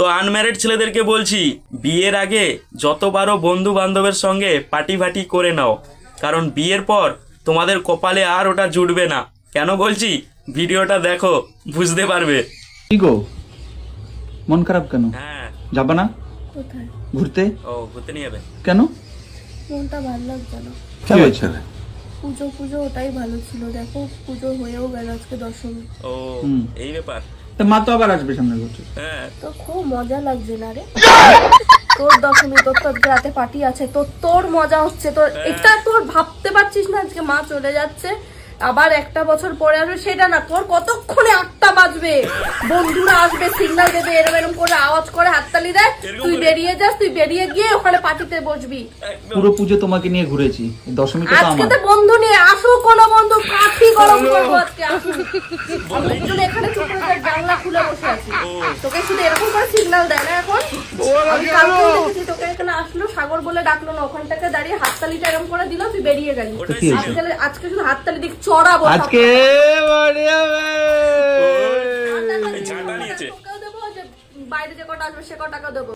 তো আনম্যারিড ছেলেদেরকে বলছি, বিয়ের আগে যত পারো বন্ধু বান্ধবের সঙ্গে পার্টি ফাটি করে নাও, কারণ বিয়ের পর তোমাদের কপালে আর ওটা জুটবে না। কেন বলছি, ভিডিওটা দেখো, বুঝতে পারবে। কি গো, মন খারাপ কেন? হ্যাঁ। যাবা না কোথায়? ঘুরতে? ও, ঘুরতে নিয়ে যাবে? কেন? মনটা ভালো লাগছে না। কি হয়েছে? পুজো ওটাই ভালো ছিল, দেখো পুজো হয়েও গেল, আজকে দশমী। ও, এই ব্যাপার। তা মা তো আবার আসবে সামনের বছর। হ্যাঁ। তো খুব মজা লাগছে না রে? তোর দশমী, তোর তো আজকে রাতে পার্টি আছে, তোর মজা হচ্ছে, তোর এটা তোর ভাবতে পারছিস না আজকে মা চলে যাচ্ছে, আবার একটা বছর পরে আসবে, সেটা না, তোর কতক্ষণে 8টা বাজবে, বন্ধুরা আসবে, সিগন্যাল দেবে, এরম এরম করে আওয়াজ করে হাততালি দেয়, তুই বেরিয়ে যাস, তুই বেরিয়ে গিয়ে ওখানে পার্টিতে বসবি। পুরো পুজো তোমাকে নিয়ে ঘুরেছি, দশমীতে তো আজকে আমার। তো বন্ধু নিয়ে আসুক, কোনো বন্ধু কাঠি গরম করবো আজকে, আসুক। আমি একজন এখানে চুপ করে জানলা খুলে বসে আছি, তোকে শুধু এরকম করে সিগন্যাল দেয় না এখন? আমি কালকেও দেখেছি তোকে এখানে আসলো, সাগর বলে ডাকলো না, ওখান থেকে দাঁড়িয়ে হাততালিটা এরকম করে দিল, তুই বেরিয়ে গেলি। আজকে শুধু হাততালি দিক চড়াবো আজকে ঝাঁটা নিয়েছে। বাইরে যে কটা আসবে সে কটাকে দেবো।